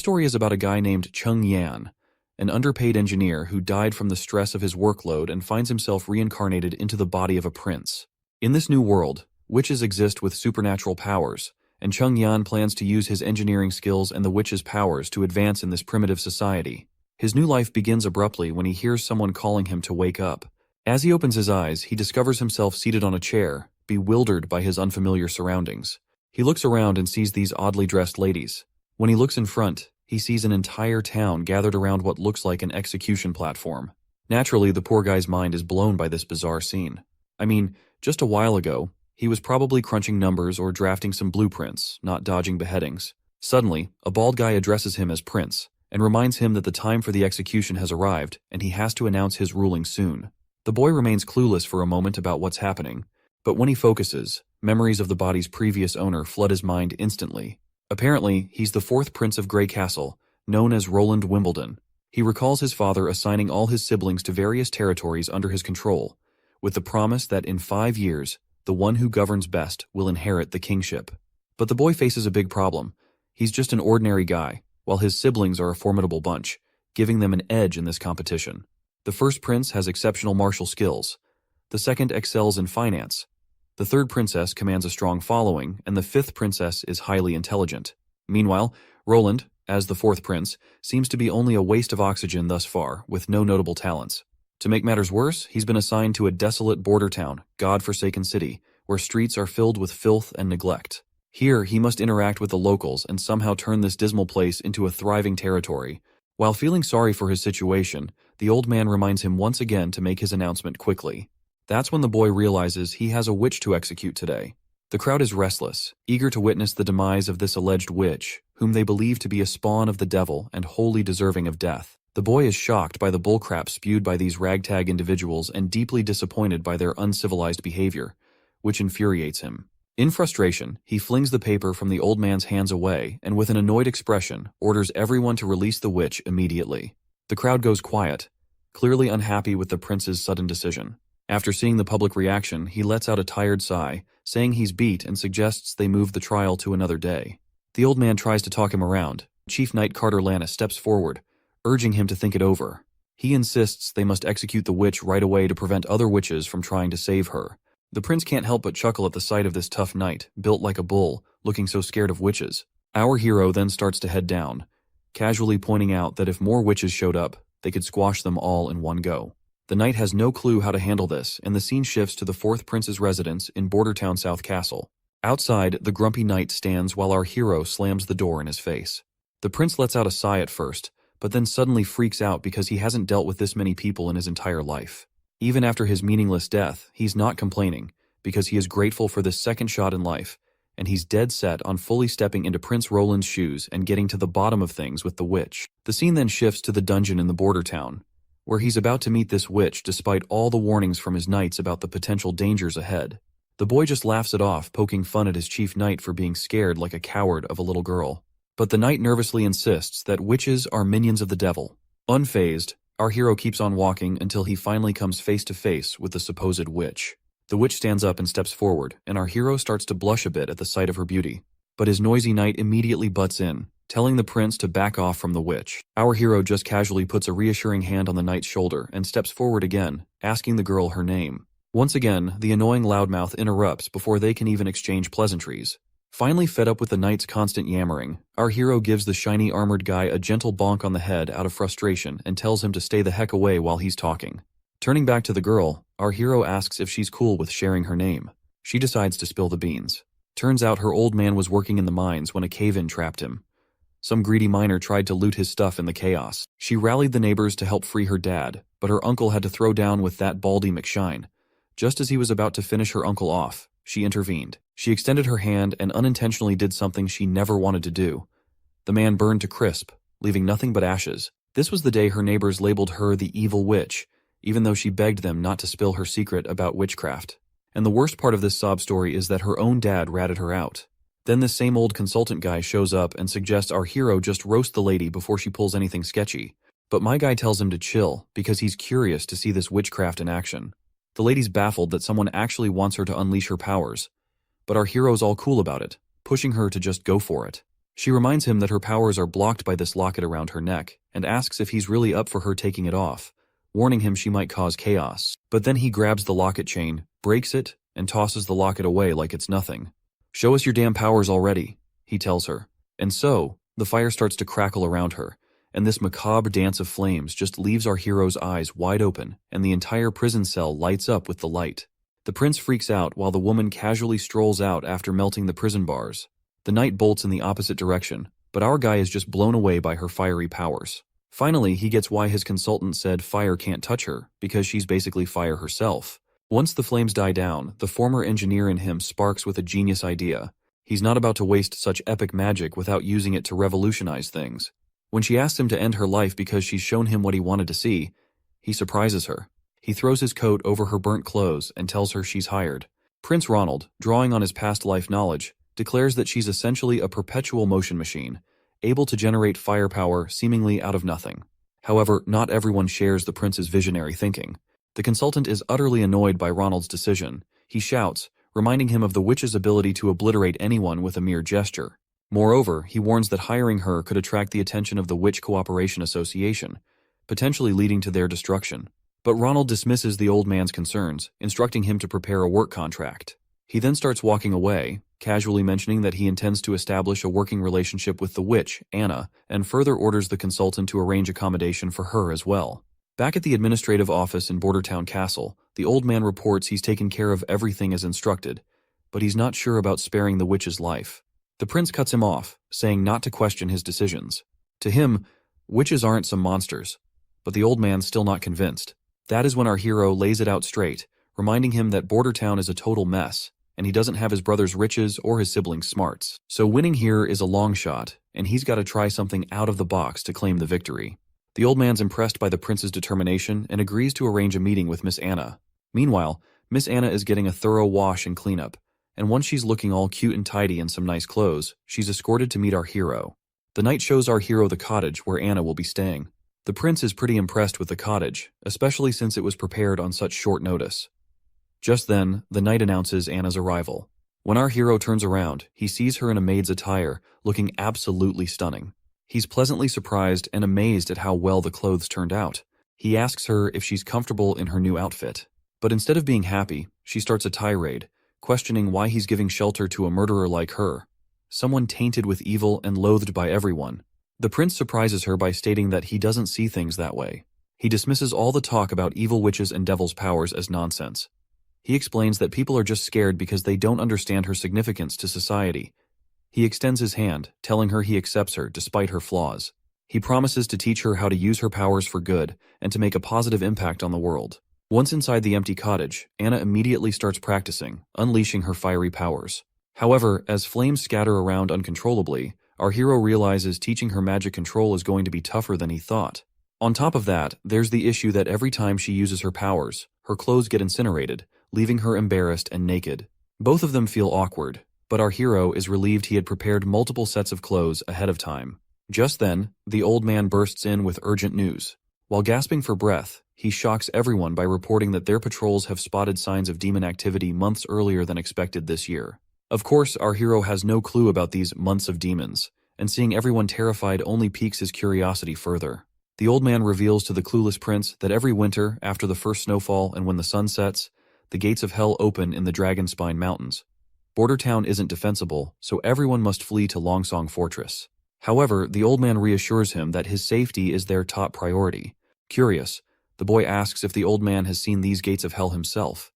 story is about a guy named Chung Yan, an underpaid engineer who died from the stress of his workload and finds himself reincarnated into the body of a prince. In this new world, witches exist with supernatural powers, and Chung Yan plans to use his engineering skills and the witches' powers to advance in this primitive society. His new life begins abruptly when he hears someone calling him to wake up. As he opens his eyes, he discovers himself seated on a chair, bewildered by his unfamiliar surroundings. He looks around and sees these oddly dressed ladies. When he looks in front, he sees an entire town gathered around what looks like an execution platform. Naturally, the poor guy's mind is blown by this bizarre scene. I mean, just a while ago, he was probably crunching numbers or drafting some blueprints, not dodging beheadings. Suddenly, a bald guy addresses him as Prince, and reminds him that the time for the execution has arrived and he has to announce his ruling soon. The boy remains clueless for a moment about what's happening, but when he focuses, memories of the body's previous owner flood his mind instantly. Apparently, he's the fourth prince of Grey Castle, known as Roland Wimbledon. He recalls his father assigning all his siblings to various territories under his control, with the promise that in 5 years, the one who governs best will inherit the kingship. But the boy faces a big problem. He's just an ordinary guy, while his siblings are a formidable bunch, giving them an edge in this competition. The first prince has exceptional martial skills. The second excels in finance. The third princess commands a strong following, and the fifth princess is highly intelligent. Meanwhile, Roland, as the fourth prince, seems to be only a waste of oxygen thus far, with no notable talents. To make matters worse, he's been assigned to a desolate border town, God-forsaken city, where streets are filled with filth and neglect. Here, he must interact with the locals and somehow turn this dismal place into a thriving territory. While feeling sorry for his situation, the old man reminds him once again to make his announcement quickly. That's when the boy realizes he has a witch to execute today. The crowd is restless, eager to witness the demise of this alleged witch, whom they believe to be a spawn of the devil and wholly deserving of death. The boy is shocked by the bullcrap spewed by these ragtag individuals and deeply disappointed by their uncivilized behavior, which infuriates him. In frustration, he flings the paper from the old man's hands away and with an annoyed expression orders everyone to release the witch immediately. The crowd goes quiet, clearly unhappy with the prince's sudden decision. After seeing the public reaction, he lets out a tired sigh, saying he's beat and suggests they move the trial to another day. The old man tries to talk him around. Chief Knight Carter Lannis steps forward, urging him to think it over. He insists they must execute the witch right away to prevent other witches from trying to save her. The prince can't help but chuckle at the sight of this tough knight, built like a bull, looking so scared of witches. Our hero then starts to head down, casually pointing out that if more witches showed up, they could squash them all in one go. The knight has no clue how to handle this, and the scene shifts to the fourth prince's residence in Bordertown South Castle. Outside, the grumpy knight stands while our hero slams the door in his face. The prince lets out a sigh at first, but then suddenly freaks out because he hasn't dealt with this many people in his entire life. Even after his meaningless death, he's not complaining, because he is grateful for this second shot in life, and he's dead set on fully stepping into Prince Roland's shoes and getting to the bottom of things with the witch. The scene then shifts to the dungeon in the border town, where he's about to meet this witch despite all the warnings from his knights about the potential dangers ahead. The boy just laughs it off, poking fun at his chief knight for being scared like a coward of a little girl. But the knight nervously insists that witches are minions of the devil. Unfazed, our hero keeps on walking until he finally comes face to face with the supposed witch. The witch stands up and steps forward, and our hero starts to blush a bit at the sight of her beauty. But his noisy knight immediately butts in, telling the prince to back off from the witch. Our hero just casually puts a reassuring hand on the knight's shoulder and steps forward again, asking the girl her name. Once again, the annoying loudmouth interrupts before they can even exchange pleasantries. Finally fed up with the knight's constant yammering, our hero gives the shiny armored guy a gentle bonk on the head out of frustration and tells him to stay the heck away while he's talking. Turning back to the girl, our hero asks if she's cool with sharing her name. She decides to spill the beans. Turns out her old man was working in the mines when a cave-in trapped him. Some greedy miner tried to loot his stuff in the chaos. She rallied the neighbors to help free her dad, but her uncle had to throw down with that baldy McShine. Just as he was about to finish her uncle off, she intervened. She extended her hand and unintentionally did something she never wanted to do. The man burned to crisp, leaving nothing but ashes. This was the day her neighbors labeled her the evil witch, even though she begged them not to spill her secret about witchcraft. And the worst part of this sob story is that her own dad ratted her out. Then this same old consultant guy shows up and suggests our hero just roast the lady before she pulls anything sketchy. But my guy tells him to chill because he's curious to see this witchcraft in action. The lady's baffled that someone actually wants her to unleash her powers, but our hero's all cool about it, pushing her to just go for it. She reminds him that her powers are blocked by this locket around her neck, and asks if he's really up for her taking it off, warning him she might cause chaos. But then he grabs the locket chain, breaks it, and tosses the locket away like it's nothing. "Show us your damn powers already," he tells her. And so, the fire starts to crackle around her, and this macabre dance of flames just leaves our hero's eyes wide open, and the entire prison cell lights up with the light. The prince freaks out while the woman casually strolls out after melting the prison bars. The knight bolts in the opposite direction, but our guy is just blown away by her fiery powers. Finally, he gets why his consultant said fire can't touch her, because she's basically fire herself. Once the flames die down, the former engineer in him sparks with a genius idea. He's not about to waste such epic magic without using it to revolutionize things. When she asks him to end her life because she's shown him what he wanted to see, he surprises her. He throws his coat over her burnt clothes and tells her she's hired. Prince Ronald, drawing on his past life knowledge, declares that she's essentially a perpetual motion machine, able to generate firepower seemingly out of nothing. However, not everyone shares the prince's visionary thinking. The consultant is utterly annoyed by Ronald's decision. He shouts, reminding him of the witch's ability to obliterate anyone with a mere gesture. Moreover, he warns that hiring her could attract the attention of the Witch Cooperation Association, potentially leading to their destruction. But Ronald dismisses the old man's concerns, instructing him to prepare a work contract. He then starts walking away, casually mentioning that he intends to establish a working relationship with the witch, Anna, and further orders the consultant to arrange accommodation for her as well. Back at the administrative office in Bordertown Castle, the old man reports he's taken care of everything as instructed, but he's not sure about sparing the witch's life. The prince cuts him off, saying not to question his decisions. To him, witches aren't some monsters, but the old man's still not convinced. That is when our hero lays it out straight, reminding him that Bordertown is a total mess, and he doesn't have his brother's riches or his siblings' smarts. So winning here is a long shot, and he's got to try something out of the box to claim the victory. The old man's impressed by the prince's determination and agrees to arrange a meeting with Miss Anna. Meanwhile, Miss Anna is getting a thorough wash and cleanup, and once she's looking all cute and tidy in some nice clothes, she's escorted to meet our hero. The knight shows our hero the cottage where Anna will be staying. The prince is pretty impressed with the cottage, especially since it was prepared on such short notice. Just then, the knight announces Anna's arrival. When our hero turns around, he sees her in a maid's attire, looking absolutely stunning. He's pleasantly surprised and amazed at how well the clothes turned out. He asks her if she's comfortable in her new outfit. But instead of being happy, she starts a tirade, questioning why he's giving shelter to a murderer like her, someone tainted with evil and loathed by everyone. The prince surprises her by stating that he doesn't see things that way. He dismisses all the talk about evil witches and devils' powers as nonsense. He explains that people are just scared because they don't understand her significance to society. He extends his hand, telling her he accepts her despite her flaws. He promises to teach her how to use her powers for good and to make a positive impact on the world. Once inside the empty cottage, Anna immediately starts practicing, unleashing her fiery powers. However, as flames scatter around uncontrollably, our hero realizes teaching her magic control is going to be tougher than he thought. On top of that, there's the issue that every time she uses her powers, her clothes get incinerated, leaving her embarrassed and naked. Both of them feel awkward, but our hero is relieved he had prepared multiple sets of clothes ahead of time. Just then, the old man bursts in with urgent news. While gasping for breath, he shocks everyone by reporting that their patrols have spotted signs of demon activity months earlier than expected this year. Of course, our hero has no clue about these months of demons, and seeing everyone terrified only piques his curiosity further. The old man reveals to the clueless prince that every winter, after the first snowfall and when the sun sets, the gates of hell open in the Dragonspine Mountains. Bordertown isn't defensible, so everyone must flee to Longsong Fortress. However, the old man reassures him that his safety is their top priority. Curious, the boy asks if the old man has seen these gates of hell himself.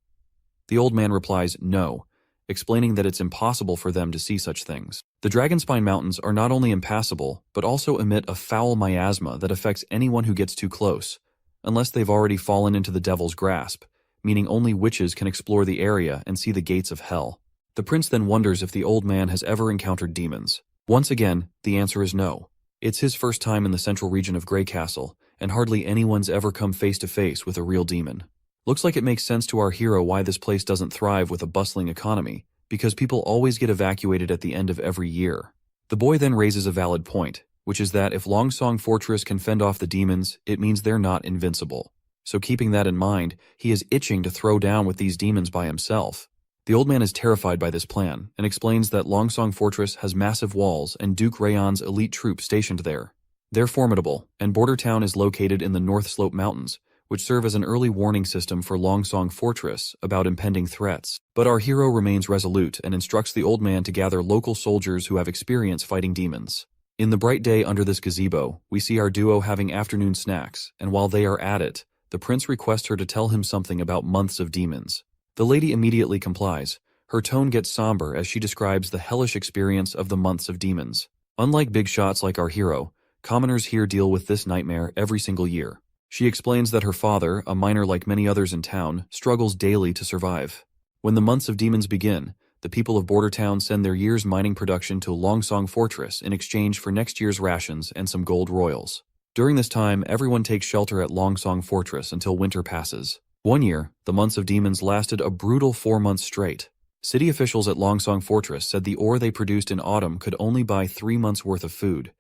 The old man replies no, explaining that it's impossible for them to see such things. The Dragonspine Mountains are not only impassable, but also emit a foul miasma that affects anyone who gets too close, unless they've already fallen into the devil's grasp, meaning only witches can explore the area and see the gates of hell. The prince then wonders if the old man has ever encountered demons. Once again, the answer is no. It's his first time in the central region of Grey Castle, and hardly anyone's ever come face to face with a real demon. Looks like it makes sense to our hero why this place doesn't thrive with a bustling economy, because people always get evacuated at the end of every year. The boy then raises a valid point, which is that if Longsong Fortress can fend off the demons, it means they're not invincible. So keeping that in mind, he is itching to throw down with these demons by himself. The old man is terrified by this plan and explains that Longsong Fortress has massive walls and Duke Rayon's elite troops stationed there. They're formidable, and Border Town is located in the North Slope Mountains, which serve as an early warning system for Longsong Fortress about impending threats. But our hero remains resolute and instructs the old man to gather local soldiers who have experience fighting demons. In the bright day under this gazebo, we see our duo having afternoon snacks, and while they are at it, the prince requests her to tell him something about months of demons. The lady immediately complies. Her tone gets somber as she describes the hellish experience of the months of demons. Unlike big shots like our hero, commoners here deal with this nightmare every single year. She explains that her father, a miner like many others in town, struggles daily to survive. When the months of demons begin, the people of Border Town send their year's mining production to Longsong Fortress in exchange for next year's rations and some gold royals. During this time, everyone takes shelter at Longsong Fortress until winter passes. One year, the months of demons lasted a brutal 4 months straight. City officials at Longsong Fortress said the ore they produced in autumn could only buy 3 months' worth of food.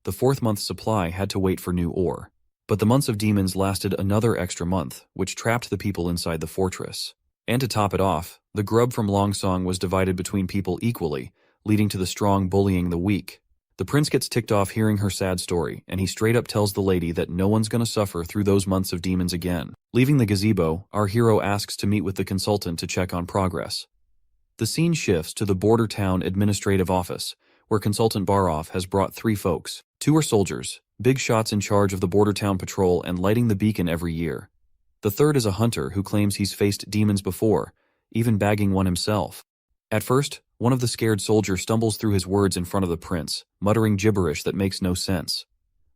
The 4th month's supply had to wait for new ore. But the months of demons lasted another extra month, which trapped the people inside the fortress. And to top it off, the grub from Longsong was divided between people equally, leading to the strong bullying the weak. The prince gets ticked off hearing her sad story, and he straight up tells the lady that no one's gonna suffer through those months of demons again. Leaving the gazebo, our hero asks to meet with the consultant to check on progress. The scene shifts to the Border Town Administrative Office, where Consultant Baroff has brought 3 folks. 2 are soldiers, big shots in charge of the Border Town patrol and lighting the beacon every year. The 3rd is a hunter who claims he's faced demons before, even bagging one himself. At first, one of the scared soldiers stumbles through his words in front of the prince, muttering gibberish that makes no sense.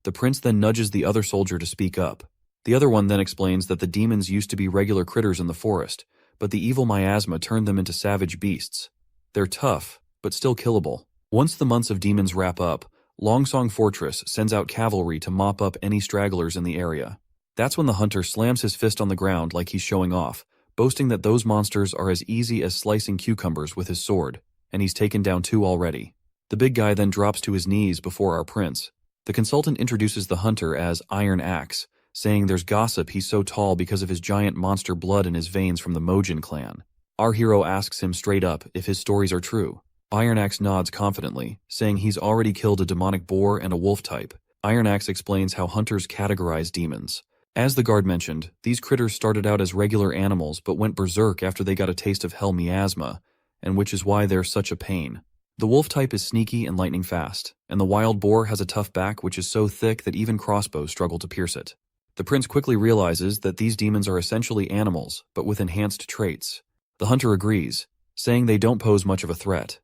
The prince then nudges the other soldier to speak up. The other one then explains that the demons used to be regular critters in the forest, but the evil miasma turned them into savage beasts. They're tough, but still killable. Once the months of demons wrap up, Longsong Fortress sends out cavalry to mop up any stragglers in the area. That's when the hunter slams his fist on the ground like he's showing off, boasting that those monsters are as easy as slicing cucumbers with his sword, and he's taken down 2 already. The big guy then drops to his knees before our prince. The consultant introduces the hunter as Iron Axe, saying there's gossip he's so tall because of his giant monster blood in his veins from the Mojin clan. Our hero asks him straight up if his stories are true. Iron Axe nods confidently, saying he's already killed a demonic boar and a wolf type. Iron Axe explains how hunters categorize demons. As the guard mentioned, these critters started out as regular animals but went berserk after they got a taste of hell miasma, and which is why they're such a pain. The wolf type is sneaky and lightning fast, and the wild boar has a tough back which is so thick that even crossbows struggle to pierce it. The prince quickly realizes that these demons are essentially animals, but with enhanced traits. The hunter agrees, saying they don't pose much of a threat.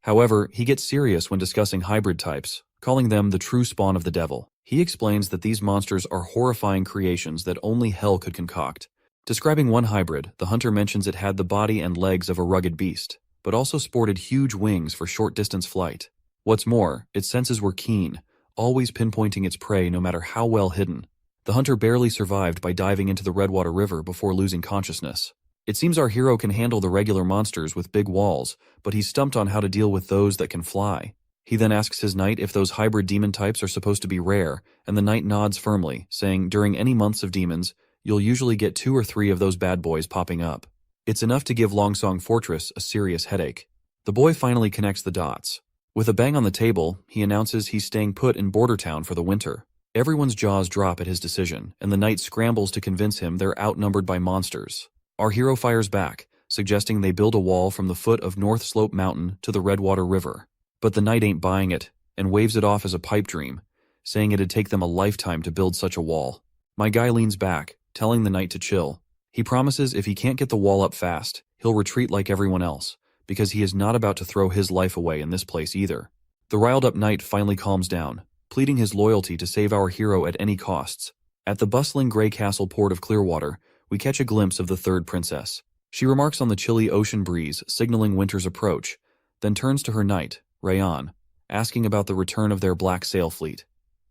However, he gets serious when discussing hybrid types, calling them the true spawn of the devil. He explains that these monsters are horrifying creations that only hell could concoct. Describing one hybrid, the hunter mentions it had the body and legs of a rugged beast, but also sported huge wings for short-distance flight. What's more, its senses were keen, always pinpointing its prey no matter how well hidden. The hunter barely survived by diving into the Redwater River before losing consciousness. It seems our hero can handle the regular monsters with big walls, but he's stumped on how to deal with those that can fly. He then asks his knight if those hybrid demon types are supposed to be rare, and the knight nods firmly, saying during any months of demons, you'll usually get 2 or 3 of those bad boys popping up. It's enough to give Longsong Fortress a serious headache. The boy finally connects the dots. With a bang on the table, he announces he's staying put in Border Town for the winter. Everyone's jaws drop at his decision, and the knight scrambles to convince him they're outnumbered by monsters. Our hero fires back, suggesting they build a wall from the foot of North Slope Mountain to the Redwater River. But the knight ain't buying it, and waves it off as a pipe dream, saying it'd take them a lifetime to build such a wall. My guy leans back, telling the knight to chill. He promises if he can't get the wall up fast, he'll retreat like everyone else, because he is not about to throw his life away in this place either. The riled-up knight finally calms down, pleading his loyalty to save our hero at any costs. At the bustling gray castle port of Clearwater, we catch a glimpse of the 3rd princess. She remarks on the chilly ocean breeze, signaling winter's approach, then turns to her knight, Rayon, asking about the return of their black sail fleet.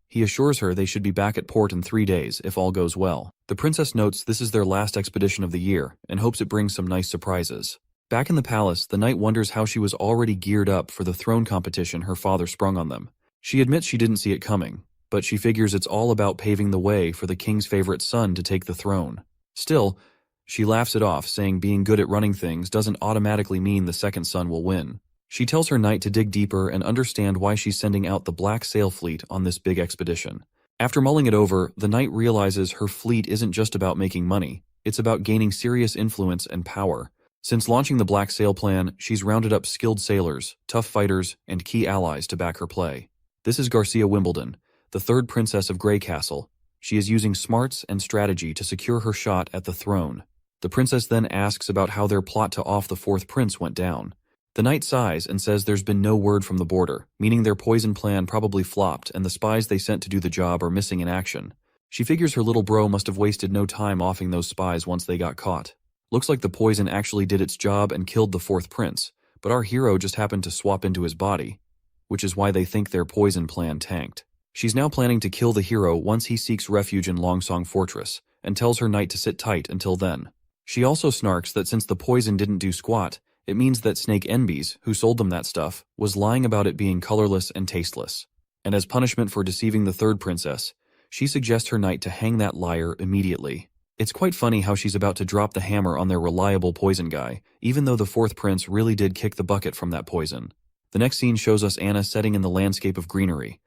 He assures her they should be back at port in 3 days if all goes well. The princess notes this is their last expedition of the year and hopes it brings some nice surprises. Back in the palace, the knight wonders how she was already geared up for the throne competition her father sprung on them. She admits she didn't see it coming, but she figures it's all about paving the way for the king's favorite son to take the throne. Still, She laughs it off, saying being good at running things doesn't automatically mean the second son will win. She tells her knight to dig deeper and understand why she's sending out the Black Sail Fleet on this big expedition. After mulling it over, the knight realizes her fleet isn't just about making money, it's about gaining serious influence and power. Since launching the Black Sail plan, she's rounded up skilled sailors, tough fighters, and key allies to back her play. This is Garcia Wimbledon, the third princess of Grey Castle. She is using smarts and strategy to secure her shot at the throne. The princess then asks about how their plot to off the fourth prince went down. The knight sighs and says there's been no word from the border, meaning their poison plan probably flopped and the spies they sent to do the job are missing in action. She figures her little bro must have wasted no time offing those spies once they got caught. Looks like the poison actually did its job and killed the fourth prince, but our hero just happened to swap into his body, which is why they think their poison plan tanked. She's now planning to kill the hero once he seeks refuge in Longsong Fortress, and tells her knight to sit tight until then. She also snarks that since the poison didn't do squat, it means that Snake Enbies, who sold them that stuff, was lying about it being colorless and tasteless. And as punishment for deceiving the third princess, she suggests her knight to hang that liar immediately. It's quite funny how she's about to drop the hammer on their reliable poison guy, even though the fourth prince really did kick the bucket from that poison. The next scene shows us Anna setting in the landscape of greenery,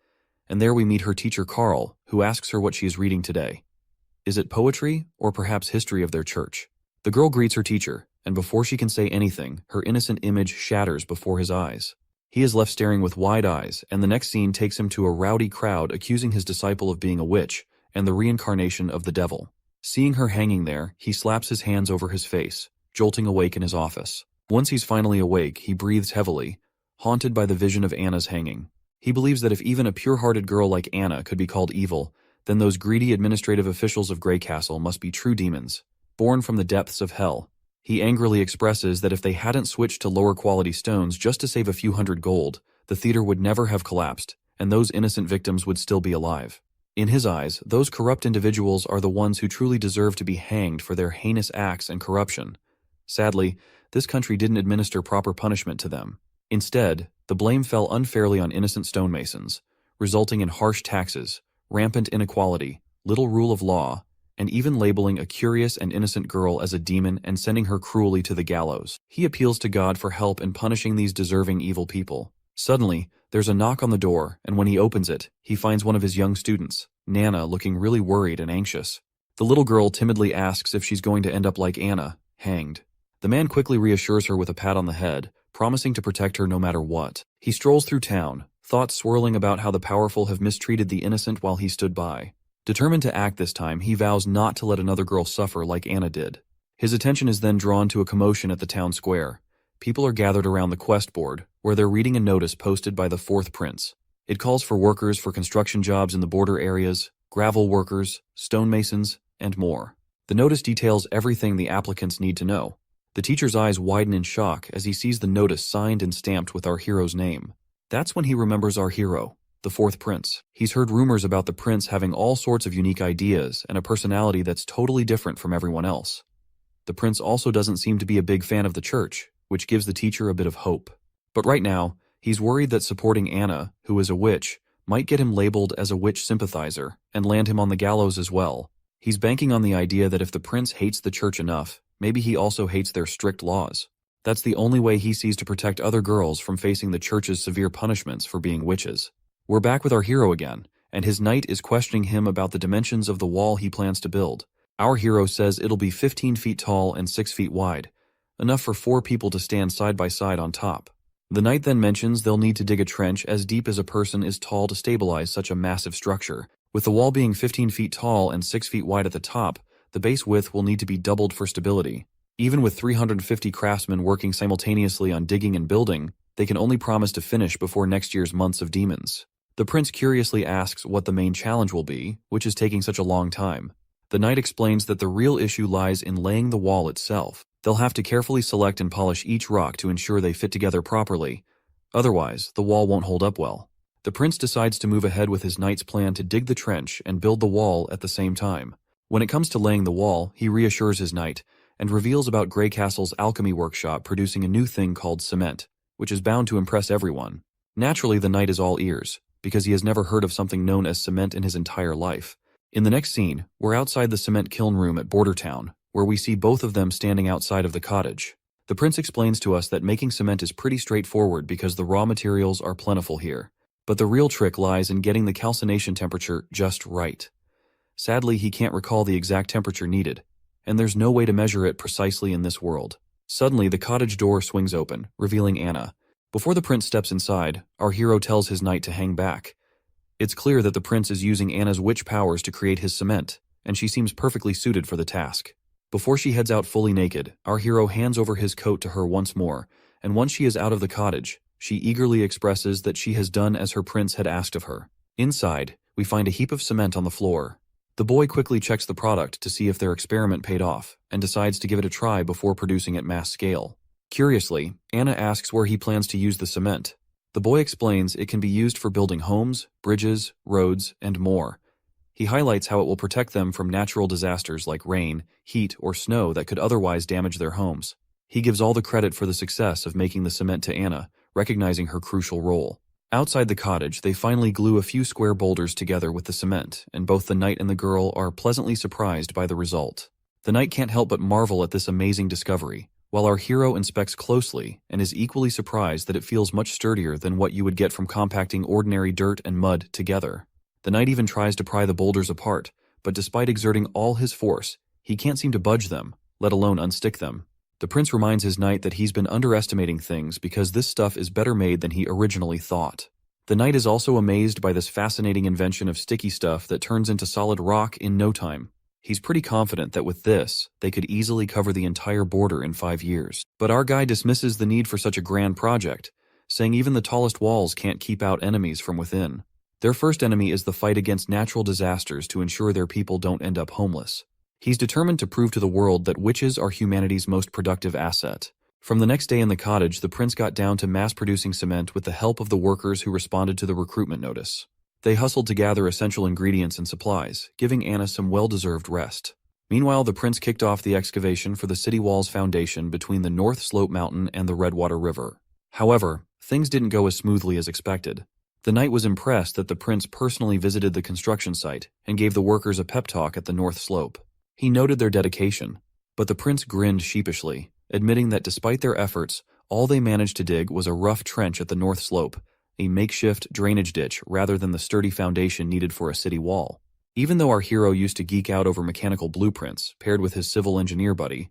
and there we meet her teacher Carl, who asks her what she is reading today. Is it poetry, or perhaps history of their church? The girl greets her teacher, and before she can say anything, her innocent image shatters before his eyes. He is left staring with wide eyes, and the next scene takes him to a rowdy crowd accusing his disciple of being a witch and the reincarnation of the devil. Seeing her hanging there, he slaps his hands over his face, jolting awake in his office. Once he's finally awake, he breathes heavily, haunted by the vision of Anna's hanging. He believes that if even a pure-hearted girl like Anna could be called evil, then those greedy administrative officials of Grey Castle must be true demons, born from the depths of hell. He angrily expresses that if they hadn't switched to lower-quality stones just to save a few hundred gold, the theater would never have collapsed, and those innocent victims would still be alive. In his eyes, those corrupt individuals are the ones who truly deserve to be hanged for their heinous acts and corruption. Sadly, this country didn't administer proper punishment to them. Instead, the blame fell unfairly on innocent stonemasons, resulting in harsh taxes, rampant inequality, little rule of law, and even labeling a curious and innocent girl as a demon and sending her cruelly to the gallows. He appeals to God for help in punishing these deserving evil people. Suddenly, there's a knock on the door, and when he opens it, he finds one of his young students, Nana, looking really worried and anxious. The little girl timidly asks if she's going to end up like Anna, hanged. The man quickly reassures her with a pat on the head, promising to protect her no matter what. He strolls through town, thoughts swirling about how the powerful have mistreated the innocent while he stood by. Determined to act this time, he vows not to let another girl suffer like Anna did. His attention is then drawn to a commotion at the town square. People are gathered around the quest board, where they're reading a notice posted by the fourth prince. It calls for workers for construction jobs in the border areas, gravel workers, stonemasons, and more. The notice details everything the applicants need to know. The teacher's eyes widen in shock as he sees the notice signed and stamped with our hero's name. That's when he remembers our hero, the fourth prince. He's heard rumors about the prince having all sorts of unique ideas and a personality that's totally different from everyone else. The prince also doesn't seem to be a big fan of the church, which gives the teacher a bit of hope. But right now, he's worried that supporting Anna, who is a witch, might get him labeled as a witch sympathizer and land him on the gallows as well. He's banking on the idea that if the prince hates the church enough, maybe he also hates their strict laws. That's the only way he sees to protect other girls from facing the church's severe punishments for being witches. We're back with our hero again, and his knight is questioning him about the dimensions of the wall he plans to build. Our hero says it'll be 15 feet tall and 6 feet wide, enough for 4 people to stand side by side on top. The knight then mentions they'll need to dig a trench as deep as a person is tall to stabilize such a massive structure. With the wall being 15 feet tall and 6 feet wide at the top, the base width will need to be doubled for stability. Even with 350 craftsmen working simultaneously on digging and building, they can only promise to finish before next year's months of demons. The prince curiously asks what the main challenge will be, which is taking such a long time. The knight explains that the real issue lies in laying the wall itself. They'll have to carefully select and polish each rock to ensure they fit together properly. Otherwise, the wall won't hold up well. The prince decides to move ahead with his knight's plan to dig the trench and build the wall at the same time. When it comes to laying the wall, he reassures his knight and reveals about Grey Castle's alchemy workshop producing a new thing called cement, which is bound to impress everyone. Naturally, the knight is all ears, because he has never heard of something known as cement in his entire life. In the next scene, we're outside the cement kiln room at Border Town, where we see both of them standing outside of the cottage. The prince explains to us that making cement is pretty straightforward because the raw materials are plentiful here. But the real trick lies in getting the calcination temperature just right. Sadly, he can't recall the exact temperature needed, and there's no way to measure it precisely in this world. Suddenly, the cottage door swings open, revealing Anna. Before the prince steps inside, our hero tells his knight to hang back. It's clear that the prince is using Anna's witch powers to create his cement, and she seems perfectly suited for the task. Before she heads out fully naked, our hero hands over his coat to her once more, and once she is out of the cottage, she eagerly expresses that she has done as her prince had asked of her. Inside, we find a heap of cement on the floor. The boy quickly checks the product to see if their experiment paid off, and decides to give it a try before producing at mass scale. Curiously, Anna asks where he plans to use the cement. The boy explains it can be used for building homes, bridges, roads, and more. He highlights how it will protect them from natural disasters like rain, heat, or snow that could otherwise damage their homes. He gives all the credit for the success of making the cement to Anna, recognizing her crucial role. Outside the cottage, they finally glue a few square boulders together with the cement, and both the knight and the girl are pleasantly surprised by the result. The knight can't help but marvel at this amazing discovery, while our hero inspects closely and is equally surprised that it feels much sturdier than what you would get from compacting ordinary dirt and mud together. The knight even tries to pry the boulders apart, but despite exerting all his force, he can't seem to budge them, let alone unstick them. The prince reminds his knight that he's been underestimating things because this stuff is better made than he originally thought. The knight is also amazed by this fascinating invention of sticky stuff that turns into solid rock in no time. He's pretty confident that with this, they could easily cover the entire border in 5 years. But our guy dismisses the need for such a grand project, saying even the tallest walls can't keep out enemies from within. Their first enemy is the fight against natural disasters to ensure their people don't end up homeless. He's determined to prove to the world that witches are humanity's most productive asset. From the next day in the cottage, the prince got down to mass-producing cement with the help of the workers who responded to the recruitment notice. They hustled to gather essential ingredients and supplies, giving Anna some well-deserved rest. Meanwhile, the prince kicked off the excavation for the city wall's foundation between the North Slope Mountain and the Redwater River. However, things didn't go as smoothly as expected. The knight was impressed that the prince personally visited the construction site and gave the workers a pep talk at the North Slope. He noted their dedication, but the prince grinned sheepishly, admitting that despite their efforts, all they managed to dig was a rough trench at the North Slope, a makeshift drainage ditch rather than the sturdy foundation needed for a city wall. Even though our hero used to geek out over mechanical blueprints, paired with his civil engineer buddy,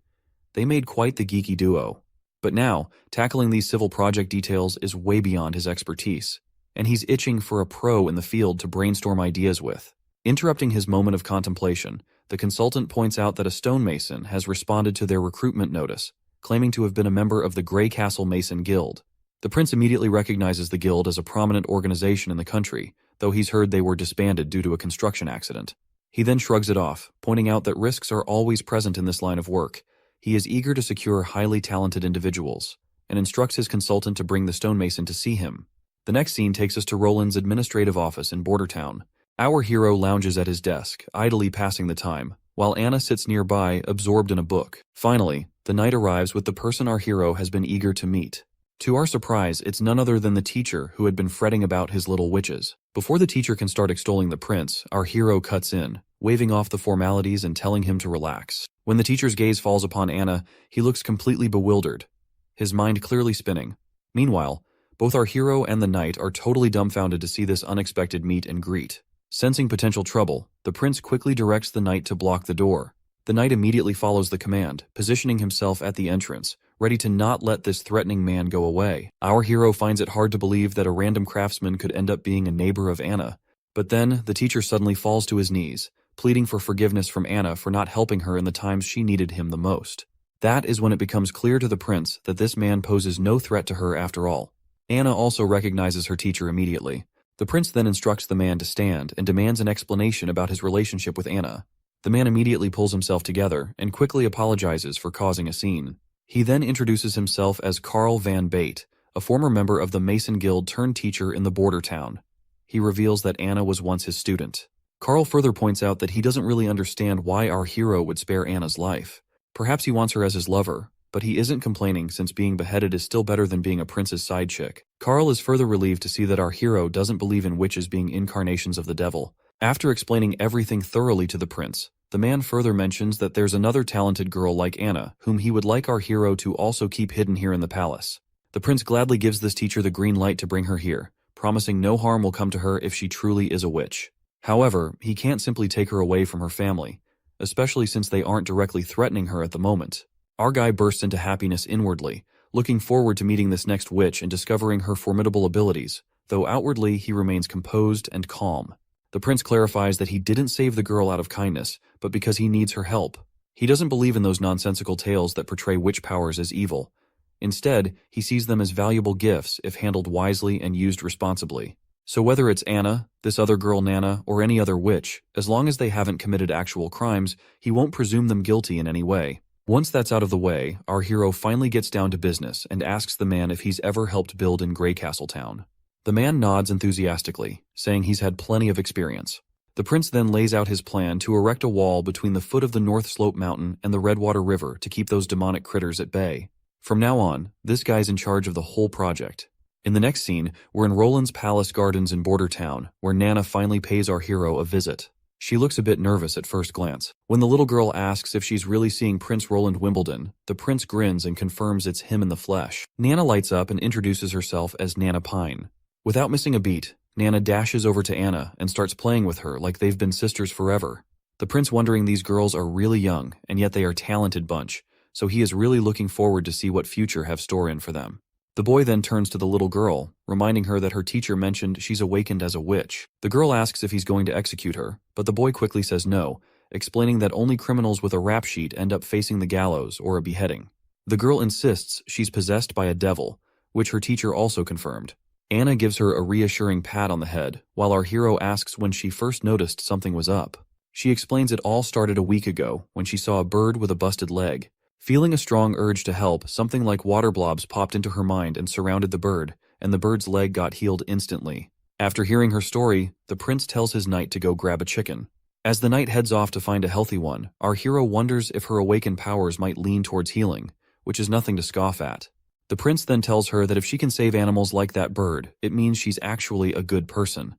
they made quite the geeky duo. But now, tackling these civil project details is way beyond his expertise, and he's itching for a pro in the field to brainstorm ideas with. Interrupting his moment of contemplation, the consultant points out that a stonemason has responded to their recruitment notice, claiming to have been a member of the Grey Castle Mason Guild. The prince immediately recognizes the guild as a prominent organization in the country, though he's heard they were disbanded due to a construction accident. He then shrugs it off, pointing out that risks are always present in this line of work. He is eager to secure highly talented individuals, and instructs his consultant to bring the stonemason to see him. The next scene takes us to Roland's administrative office in Bordertown. Our hero lounges at his desk, idly passing the time, while Anna sits nearby, absorbed in a book. Finally, the knight arrives with the person our hero has been eager to meet. To our surprise, it's none other than the teacher who had been fretting about his little witches. Before the teacher can start extolling the prince, our hero cuts in, waving off the formalities and telling him to relax. When the teacher's gaze falls upon Anna, he looks completely bewildered, his mind clearly spinning. Meanwhile, both our hero and the knight are totally dumbfounded to see this unexpected meet and greet. Sensing potential trouble, the prince quickly directs the knight to block the door. The knight immediately follows the command, positioning himself at the entrance, ready to not let this threatening man go away. Our hero finds it hard to believe that a random craftsman could end up being a neighbor of Anna. But then, the teacher suddenly falls to his knees, pleading for forgiveness from Anna for not helping her in the times she needed him the most. That is when it becomes clear to the prince that this man poses no threat to her after all. Anna also recognizes her teacher immediately. The prince then instructs the man to stand and demands an explanation about his relationship with Anna. The man immediately pulls himself together and quickly apologizes for causing a scene. He then introduces himself as Carl Van Bate, a former member of the Mason Guild turned teacher in the border town. He reveals that Anna was once his student. Carl further points out that he doesn't really understand why our hero would spare Anna's life. Perhaps he wants her as his lover, but he isn't complaining since being beheaded is still better than being a prince's side chick. Carl is further relieved to see that our hero doesn't believe in witches being incarnations of the devil. After explaining everything thoroughly to the prince, The man further mentions that there's another talented girl like Anna, whom he would like our hero to also keep hidden here in the palace. The prince gladly gives this teacher the green light to bring her here, promising no harm will come to her if she truly is a witch. However, he can't simply take her away from her family, especially since they aren't directly threatening her at the moment. Our guy bursts into happiness inwardly, looking forward to meeting this next witch and discovering her formidable abilities, though outwardly he remains composed and calm. The prince clarifies that he didn't save the girl out of kindness, but because he needs her help. He doesn't believe in those nonsensical tales that portray witch powers as evil. Instead, he sees them as valuable gifts if handled wisely and used responsibly. So whether it's Anna, this other girl Nana, or any other witch, as long as they haven't committed actual crimes, he won't presume them guilty in any way. Once that's out of the way, our hero finally gets down to business and asks the man if he's ever helped build in Greycastle Town. The man nods enthusiastically, saying he's had plenty of experience. The prince then lays out his plan to erect a wall between the foot of the North Slope Mountain and the Redwater River to keep those demonic critters at bay. From now on, this guy's in charge of the whole project. In the next scene, we're in Roland's Palace Gardens in Border Town, where Nana finally pays our hero a visit. She looks a bit nervous at first glance. When the little girl asks if she's really seeing Prince Roland Wimbledon, the prince grins and confirms it's him in the flesh. Nana lights up and introduces herself as Nana Pine. Without missing a beat, Nana dashes over to Anna and starts playing with her like they've been sisters forever. The prince wondering these girls are really young, and yet they are a talented bunch, so he is really looking forward to see what future have store in for them. The boy then turns to the little girl, reminding her that her teacher mentioned she's awakened as a witch. The girl asks if he's going to execute her, but the boy quickly says no, explaining that only criminals with a rap sheet end up facing the gallows or a beheading. The girl insists she's possessed by a devil, which her teacher also confirmed. Anna gives her a reassuring pat on the head, while our hero asks when she first noticed something was up. She explains it all started a week ago, when she saw a bird with a busted leg. Feeling a strong urge to help, something like water blobs popped into her mind and surrounded the bird, and the bird's leg got healed instantly. After hearing her story, the prince tells his knight to go grab a chicken. As the knight heads off to find a healthy one, our hero wonders if her awakened powers might lean towards healing, which is nothing to scoff at. The prince then tells her that if she can save animals like that bird, it means she's actually a good person.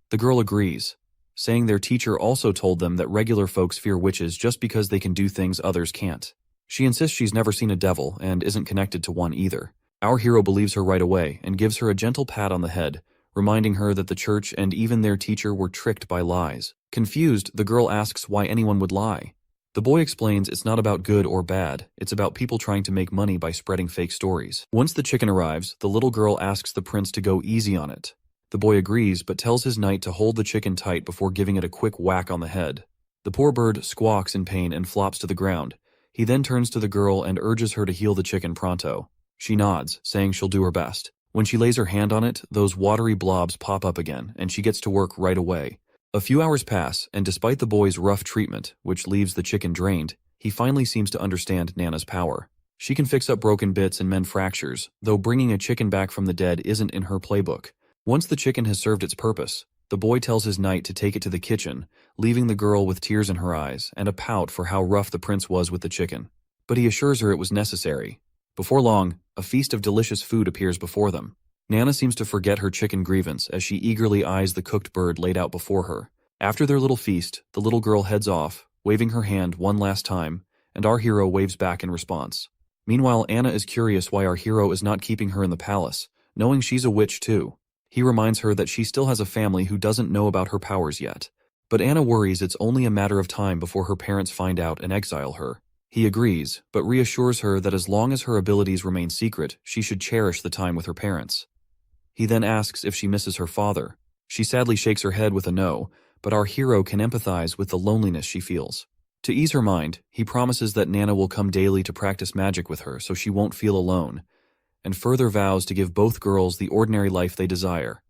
The girl agrees, saying their teacher also told them that regular folks fear witches just because they can do things others can't. She insists she's never seen a devil and isn't connected to one either. Our hero believes her right away and gives her a gentle pat on the head, reminding her that the church and even their teacher were tricked by lies. Confused, the girl asks why anyone would lie. The boy explains it's not about good or bad, it's about people trying to make money by spreading fake stories. Once the chicken arrives, the little girl asks the prince to go easy on it. The boy agrees, but tells his knight to hold the chicken tight before giving it a quick whack on the head. The poor bird squawks in pain and flops to the ground. He then turns to the girl and urges her to heal the chicken pronto. She nods, saying she'll do her best. When she lays her hand on it, those watery blobs pop up again, and she gets to work right away. A few hours pass, and despite the boy's rough treatment, which leaves the chicken drained, he finally seems to understand Nana's power. She can fix up broken bits and mend fractures, though bringing a chicken back from the dead isn't in her playbook. Once the chicken has served its purpose, the boy tells his knight to take it to the kitchen, leaving the girl with tears in her eyes and a pout for how rough the prince was with the chicken. But he assures her it was necessary. Before long, a feast of delicious food appears before them. Nana seems to forget her chicken grievance as she eagerly eyes the cooked bird laid out before her. After their little feast, the little girl heads off, waving her hand one last time, and our hero waves back in response. Meanwhile, Anna is curious why our hero is not keeping her in the palace, knowing she's a witch too. He reminds her that she still has a family who doesn't know about her powers yet. But Anna worries it's only a matter of time before her parents find out and exile her. He agrees, but reassures her that as long as her abilities remain secret, she should cherish the time with her parents. He then asks if she misses her father. She sadly shakes her head with a no, but our hero can empathize with the loneliness she feels. To ease her mind, he promises that Nana will come daily to practice magic with her so she won't feel alone, and further vows to give both girls the ordinary life they desire.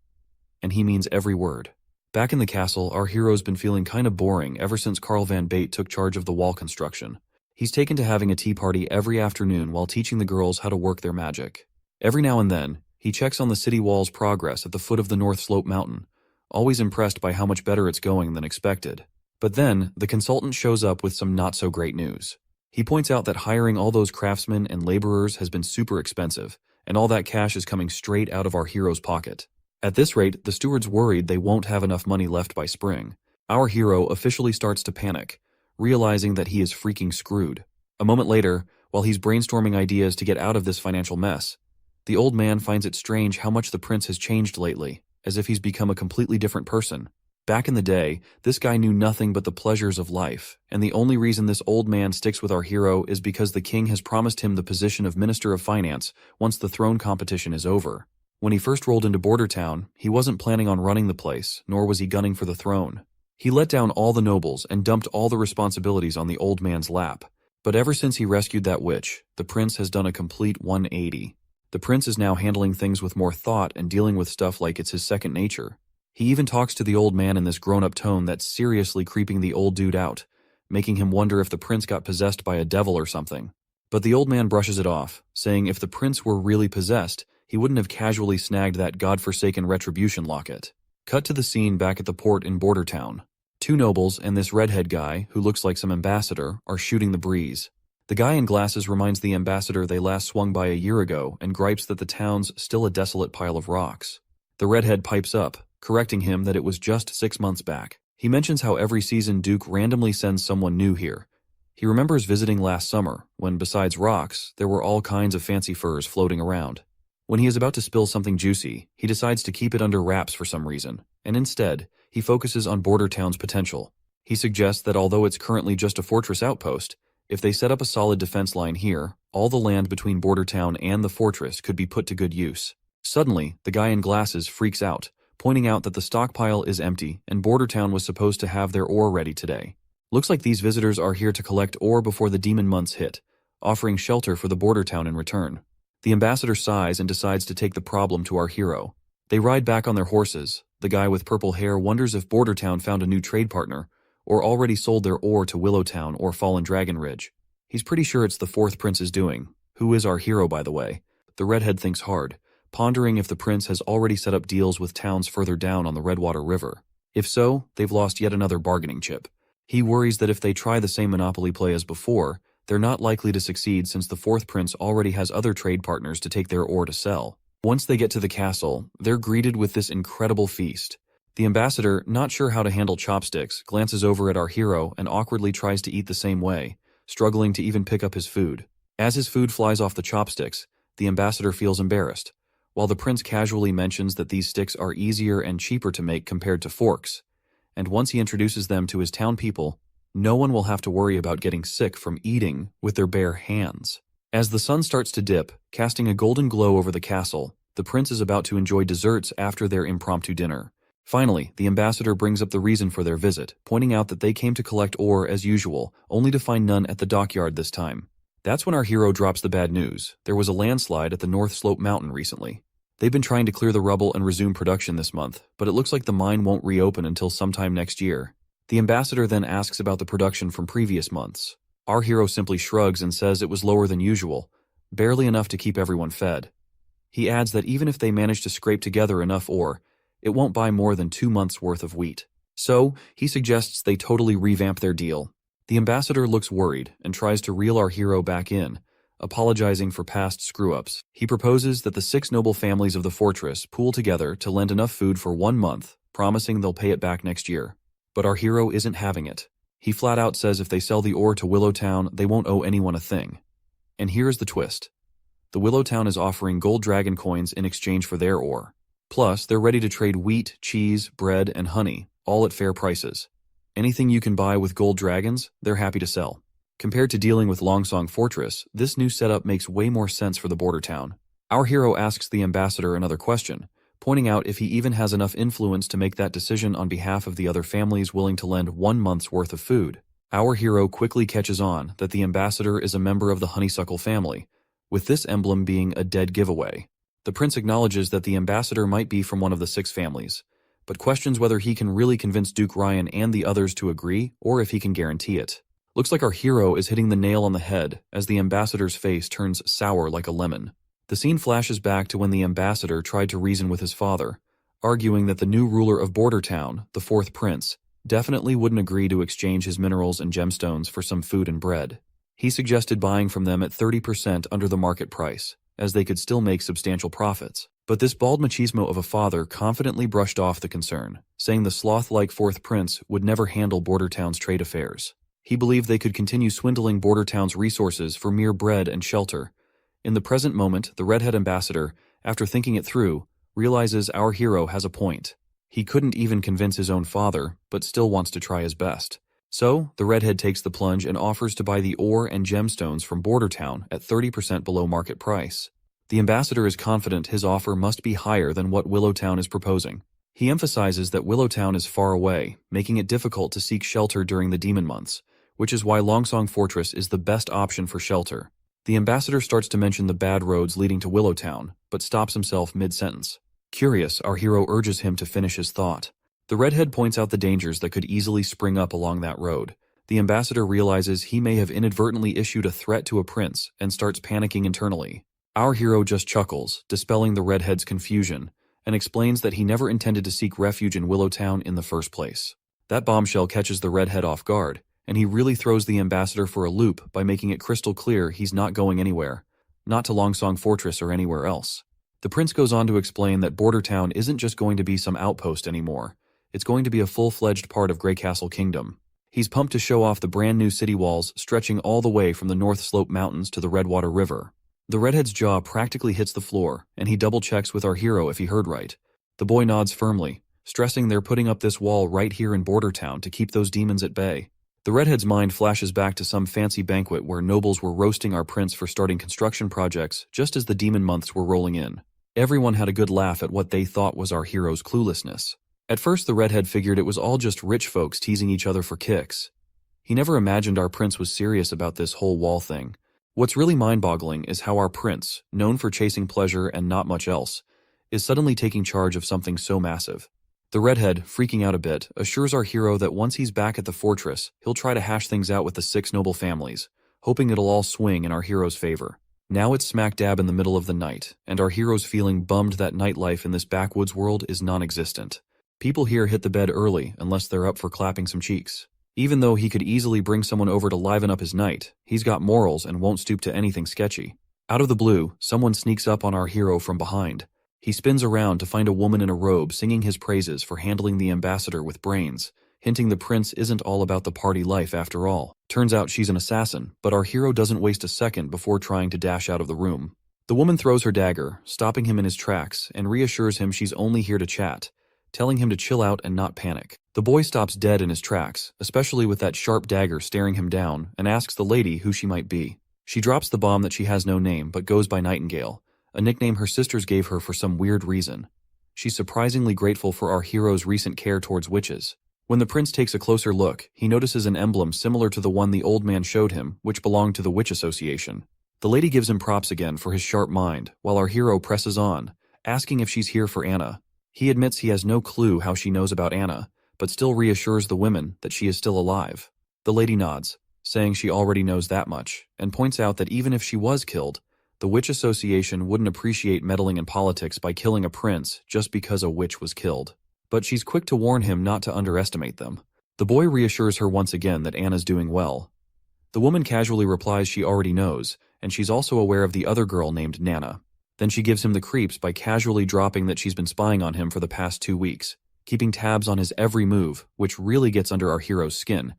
And he means every word. Back in the castle, our hero's been feeling kinda boring ever since Carl Van Bate took charge of the wall construction. He's taken to having a tea party every afternoon while teaching the girls how to work their magic. Every now and then, he checks on the city wall's progress at the foot of the North Slope Mountain, always impressed by how much better it's going than expected. But then, the consultant shows up with some not-so-great news. He points out that hiring all those craftsmen and laborers has been super expensive, and all that cash is coming straight out of our hero's pocket. At this rate, the steward's worried they won't have enough money left by spring. Our hero officially starts to panic, realizing that he is freaking screwed. A moment later, while he's brainstorming ideas to get out of this financial mess, the old man finds it strange how much the prince has changed lately, as if he's become a completely different person. Back in the day, this guy knew nothing but the pleasures of life, and the only reason this old man sticks with our hero is because the king has promised him the position of Minister of Finance once the throne competition is over. When he first rolled into Border Town, he wasn't planning on running the place, nor was he gunning for the throne. He let down all the nobles and dumped all the responsibilities on the old man's lap. But ever since he rescued that witch, the prince has done a complete 180. The prince is now handling things with more thought and dealing with stuff like it's his second nature. He even talks to the old man in this grown-up tone that's seriously creeping the old dude out, making him wonder if the prince got possessed by a devil or something. But the old man brushes it off, saying if the prince were really possessed, he wouldn't have casually snagged that godforsaken retribution locket. Cut to the scene back at the port in Border Town. Two nobles and this redhead guy, who looks like some ambassador, are shooting the breeze. The guy in glasses reminds the ambassador they last swung by a year ago and gripes that the town's still a desolate pile of rocks. The redhead pipes up, correcting him that it was just 6 months back. He mentions how every season Duke randomly sends someone new here. He remembers visiting last summer, when besides rocks, there were all kinds of fancy furs floating around. When he is about to spill something juicy, he decides to keep it under wraps for some reason, and instead, he focuses on Border Town's potential. He suggests that although it's currently just a fortress outpost, if they set up a solid defense line here, all the land between Border Town and the fortress could be put to good use. Suddenly, the guy in glasses freaks out, pointing out that the stockpile is empty and Border Town was supposed to have their ore ready today. Looks like these visitors are here to collect ore before the demon months hit, offering shelter for the Border Town in return. The ambassador sighs and decides to take the problem to our hero. They ride back on their horses. The guy with purple hair wonders if Border Town found a new trade partner, or already sold their ore to Willowtown or Fallen Dragon Ridge. He's pretty sure it's the fourth prince's doing, who is our hero by the way. The redhead thinks hard, pondering if the prince has already set up deals with towns further down on the Redwater River. If so, they've lost yet another bargaining chip. He worries that if they try the same monopoly play as before, they're not likely to succeed since the fourth prince already has other trade partners to take their ore to sell. Once they get to the castle, they're greeted with this incredible feast. The ambassador, not sure how to handle chopsticks, glances over at our hero and awkwardly tries to eat the same way, struggling to even pick up his food. As his food flies off the chopsticks, the ambassador feels embarrassed, while the prince casually mentions that these sticks are easier and cheaper to make compared to forks, and once he introduces them to his town people, no one will have to worry about getting sick from eating with their bare hands. As the sun starts to dip, casting a golden glow over the castle, the prince is about to enjoy desserts after their impromptu dinner. Finally, the ambassador brings up the reason for their visit, pointing out that they came to collect ore as usual, only to find none at the dockyard this time. That's when our hero drops the bad news. There was a landslide at the North Slope Mountain recently. They've been trying to clear the rubble and resume production this month, but it looks like the mine won't reopen until sometime next year. The ambassador then asks about the production from previous months. Our hero simply shrugs and says it was lower than usual, barely enough to keep everyone fed. He adds that even if they manage to scrape together enough ore, it won't buy more than 2 months' worth of wheat. So, he suggests they totally revamp their deal. The ambassador looks worried and tries to reel our hero back in, apologizing for past screw-ups. He proposes that the 6 noble families of the fortress pool together to lend enough food for 1 month, promising they'll pay it back next year. But our hero isn't having it. He flat out says if they sell the ore to Willowtown, they won't owe anyone a thing. And here's the twist. The Willowtown is offering gold dragon coins in exchange for their ore. Plus, they're ready to trade wheat, cheese, bread, and honey, all at fair prices. Anything you can buy with gold dragons, they're happy to sell. Compared to dealing with Longsong Fortress, this new setup makes way more sense for the border town. Our hero asks the ambassador another question, pointing out if he even has enough influence to make that decision on behalf of the other families willing to lend 1 month's worth of food. Our hero quickly catches on that the ambassador is a member of the honeysuckle family, with this emblem being a dead giveaway. The prince acknowledges that the ambassador might be from one of the 6 families, but questions whether he can really convince Duke Ryan and the others to agree, or if he can guarantee it. Looks like our hero is hitting the nail on the head as the ambassador's face turns sour like a lemon. The scene flashes back to when the ambassador tried to reason with his father, arguing that the new ruler of Border Town, the 4th prince, definitely wouldn't agree to exchange his minerals and gemstones for some food and bread. He suggested buying from them at 30% under the market price, as they could still make substantial profits. But this bald machismo of a father confidently brushed off the concern, saying the sloth-like 4th prince would never handle Border Town's trade affairs. He believed they could continue swindling border towns' resources for mere bread and shelter. In the present moment, the redhead ambassador, after thinking it through, realizes our hero has a point. He couldn't even convince his own father, but still wants to try his best. So, the redhead takes the plunge and offers to buy the ore and gemstones from Border Town at 30% below market price. The ambassador is confident his offer must be higher than what Willowtown is proposing. He emphasizes that Willowtown is far away, making it difficult to seek shelter during the demon months, which is why Longsong Fortress is the best option for shelter. The ambassador starts to mention the bad roads leading to Willowtown, but stops himself mid-sentence. Curious, our hero urges him to finish his thought. The redhead points out the dangers that could easily spring up along that road. The ambassador realizes he may have inadvertently issued a threat to a prince and starts panicking internally. Our hero just chuckles, dispelling the redhead's confusion, and explains that he never intended to seek refuge in Willowtown in the first place. That bombshell catches the redhead off guard, and he really throws the ambassador for a loop by making it crystal clear he's not going anywhere, not to Longsong Fortress or anywhere else. The prince goes on to explain that Border Town isn't just going to be some outpost anymore, it's going to be a full-fledged part of Grey Castle Kingdom. He's pumped to show off the brand new city walls stretching all the way from the North Slope Mountains to the Redwater River. The redhead's jaw practically hits the floor, and he double-checks with our hero if he heard right. The boy nods firmly, stressing they're putting up this wall right here in Border Town to keep those demons at bay. The redhead's mind flashes back to some fancy banquet where nobles were roasting our prince for starting construction projects just as the demon months were rolling in. Everyone had a good laugh at what they thought was our hero's cluelessness. At first the redhead figured it was all just rich folks teasing each other for kicks. He never imagined our prince was serious about this whole wall thing. What's really mind-boggling is how our prince, known for chasing pleasure and not much else, is suddenly taking charge of something so massive. The redhead, freaking out a bit, assures our hero that once he's back at the fortress, he'll try to hash things out with the 6 noble families, hoping it'll all swing in our hero's favor. Now it's smack dab in the middle of the night, and our hero's feeling bummed that nightlife in this backwoods world is non-existent. People here hit the bed early unless they're up for clapping some cheeks. Even though he could easily bring someone over to liven up his night, he's got morals and won't stoop to anything sketchy. Out of the blue, someone sneaks up on our hero from behind. He spins around to find a woman in a robe singing his praises for handling the ambassador with brains, hinting the prince isn't all about the party life after all. Turns out she's an assassin, but our hero doesn't waste a second before trying to dash out of the room. The woman throws her dagger, stopping him in his tracks, and reassures him she's only here to chat, telling him to chill out and not panic. The boy stops dead in his tracks, especially with that sharp dagger staring him down, and asks the lady who she might be. She drops the bomb that she has no name but goes by Nightingale, a nickname her sisters gave her for some weird reason. She's surprisingly grateful for our hero's recent care towards witches. When the prince takes a closer look, he notices an emblem similar to the one the old man showed him, which belonged to the Witch Association. The lady gives him props again for his sharp mind, while our hero presses on, asking if she's here for Anna. He admits he has no clue how she knows about Anna, but still reassures the women that she is still alive. The lady nods, saying she already knows that much, and points out that even if she was killed, the Witch Association wouldn't appreciate meddling in politics by killing a prince just because a witch was killed. But she's quick to warn him not to underestimate them. The boy reassures her once again that Anna's doing well. The woman casually replies she already knows, and she's also aware of the other girl named Nana. Then she gives him the creeps by casually dropping that she's been spying on him for the past 2 weeks, keeping tabs on his every move, which really gets under our hero's skin.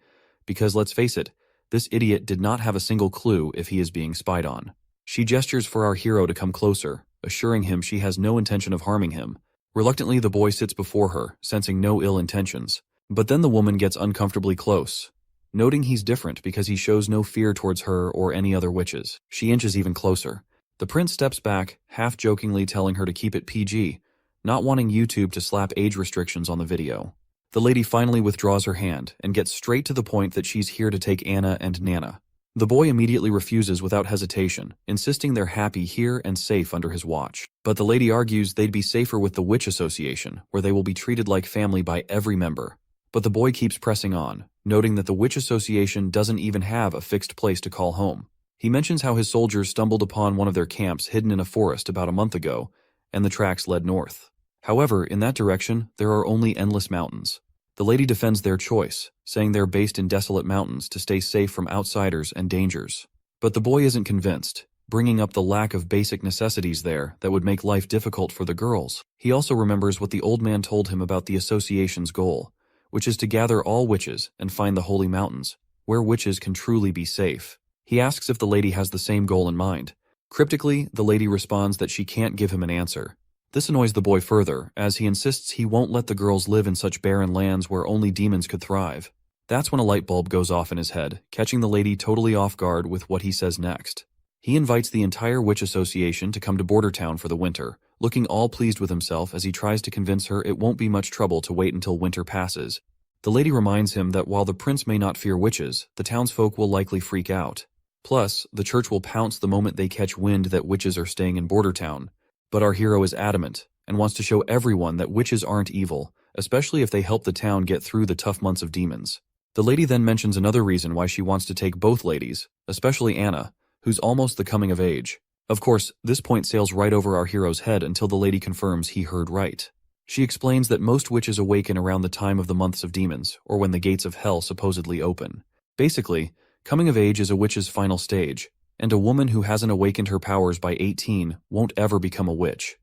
Because let's face it, this idiot did not have a single clue if he is being spied on. She gestures for our hero to come closer, assuring him she has no intention of harming him. Reluctantly, the boy sits before her, sensing no ill intentions. But then the woman gets uncomfortably close. Noting he's different because he shows no fear towards her or any other witches, she inches even closer. The prince steps back, half-jokingly telling her to keep it PG, not wanting YouTube to slap age restrictions on the video. The lady finally withdraws her hand and gets straight to the point that she's here to take Anna and Nana. The boy immediately refuses without hesitation, insisting they're happy here and safe under his watch. But the lady argues they'd be safer with the Witch Association, where they will be treated like family by every member. But the boy keeps pressing on, noting that the Witch Association doesn't even have a fixed place to call home. He mentions how his soldiers stumbled upon one of their camps hidden in a forest about a month ago, and the tracks led north. However, in that direction, there are only endless mountains. The lady defends their choice, saying they're based in desolate mountains to stay safe from outsiders and dangers. But the boy isn't convinced, bringing up the lack of basic necessities there that would make life difficult for the girls. He also remembers what the old man told him about the association's goal, which is to gather all witches and find the holy mountains. where witches can truly be safe. He asks if the lady has the same goal in mind. Cryptically, the lady responds that she can't give him an answer. This annoys the boy further, as he insists he won't let the girls live in such barren lands where only demons could thrive. That's when a light bulb goes off in his head, catching the lady totally off guard with what he says next. He invites the entire witch association to come to Border Town for the winter, looking all pleased with himself as he tries to convince her it won't be much trouble to wait until winter passes. The lady reminds him that while the prince may not fear witches, the townsfolk will likely freak out. Plus, the church will pounce the moment they catch wind that witches are staying in Border Town. But our hero is adamant, and wants to show everyone that witches aren't evil, especially if they help the town get through the tough months of demons. The lady then mentions another reason why she wants to take both ladies, especially Anna, who's almost the coming of age. Of course, this point sails right over our hero's head until the lady confirms he heard right. She explains that most witches awaken around the time of the months of demons, or when the gates of hell supposedly open. Basically, coming of age is a witch's final stage, and a woman who hasn't awakened her powers by 18 won't ever become a witch.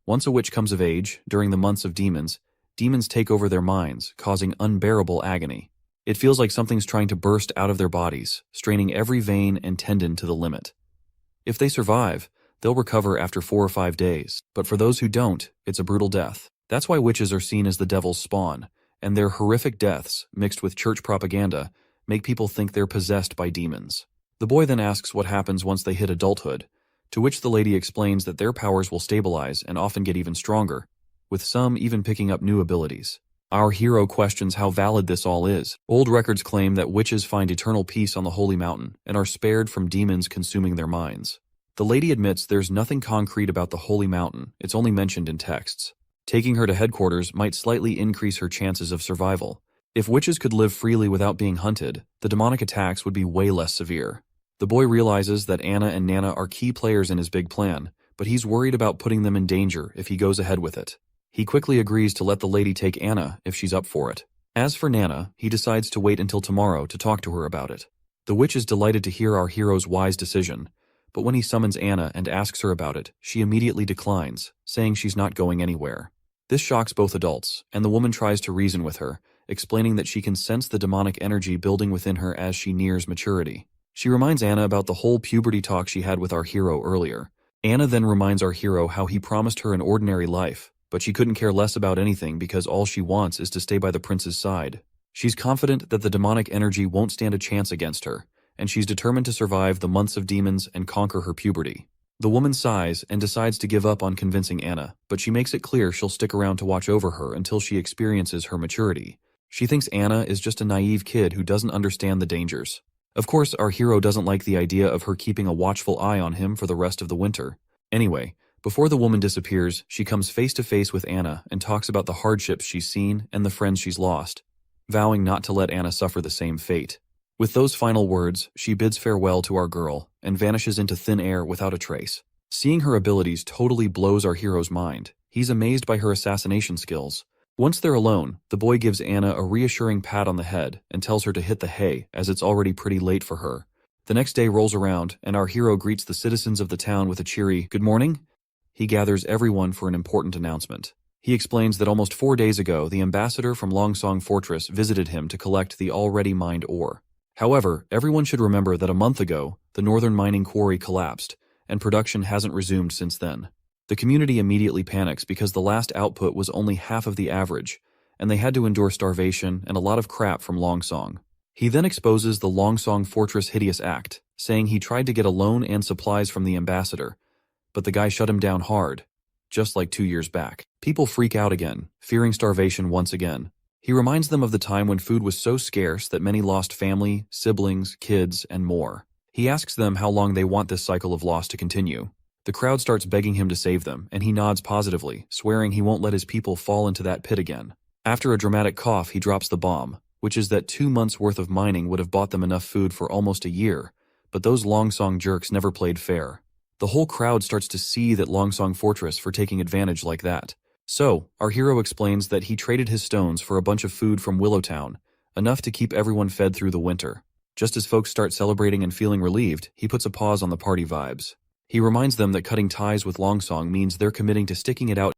Once a witch comes of age, during the months of demons, demons take over their minds, causing unbearable agony. It feels like something's trying to burst out of their bodies, straining every vein and tendon to the limit. If they survive, they'll recover after 4 or 5 days, but for those who don't, it's a brutal death. That's why witches are seen as the devil's spawn, and their horrific deaths, mixed with church propaganda, make people think they're possessed by demons. The boy then asks what happens once they hit adulthood, to which the lady explains that their powers will stabilize and often get even stronger, with some even picking up new abilities. Our hero questions how valid this all is. Old records claim that witches find eternal peace on the holy mountain and are spared from demons consuming their minds. The lady admits there's nothing concrete about the holy mountain, it's only mentioned in texts. Taking her to headquarters might slightly increase her chances of survival. If witches could live freely without being hunted, the demonic attacks would be way less severe. The boy realizes that Anna and Nana are key players in his big plan, but he's worried about putting them in danger if he goes ahead with it. He quickly agrees to let the lady take Anna if she's up for it. As for Nana, he decides to wait until tomorrow to talk to her about it. The witch is delighted to hear our hero's wise decision, but when he summons Anna and asks her about it, she immediately declines, saying she's not going anywhere. This shocks both adults, and the woman tries to reason with her, explaining that she can sense the demonic energy building within her as she nears maturity. She reminds Anna about the whole puberty talk she had with our hero earlier. Anna then reminds our hero how he promised her an ordinary life, but she couldn't care less about anything because all she wants is to stay by the prince's side. She's confident that the demonic energy won't stand a chance against her, and she's determined to survive the months of demons and conquer her puberty. The woman sighs and decides to give up on convincing Anna, but she makes it clear she'll stick around to watch over her until she experiences her maturity. She thinks Anna is just a naive kid who doesn't understand the dangers. Of course, our hero doesn't like the idea of her keeping a watchful eye on him for the rest of the winter. Anyway, before the woman disappears, she comes face to face with Anna and talks about the hardships she's seen and the friends she's lost, vowing not to let Anna suffer the same fate. With those final words, she bids farewell to our girl and vanishes into thin air without a trace. Seeing her abilities totally blows our hero's mind. He's amazed by her assassination skills. Once they're alone, the boy gives Anna a reassuring pat on the head and tells her to hit the hay as it's already pretty late for her. The next day rolls around and our hero greets the citizens of the town with a cheery, "Good morning." He gathers everyone for an important announcement. He explains that almost 4 days ago, the ambassador from Longsong Fortress visited him to collect the already mined ore. However, everyone should remember that a month ago, the northern mining quarry collapsed, and production hasn't resumed since then. The community immediately panics because the last output was only half of the average, and they had to endure starvation and a lot of crap from Longsong. He then exposes the Longsong Fortress hideous act, saying he tried to get a loan and supplies from the ambassador, but the guy shut him down hard, just like 2 years back. People freak out again, fearing starvation once again. He reminds them of the time when food was so scarce that many lost family, siblings, kids, and more. He asks them how long they want this cycle of loss to continue. The crowd starts begging him to save them, and he nods positively, swearing he won't let his people fall into that pit again. After a dramatic cough, he drops the bomb, which is that 2 months' worth of mining would have bought them enough food for almost a year, but those Longsong jerks never played fair. The whole crowd starts to seethe at Longsong Fortress for taking advantage like that. So, our hero explains that he traded his stones for a bunch of food from Willowtown, enough to keep everyone fed through the winter. Just as folks start celebrating and feeling relieved, he puts a pause on the party vibes. He reminds them that cutting ties with Longsong means they're committing to sticking it out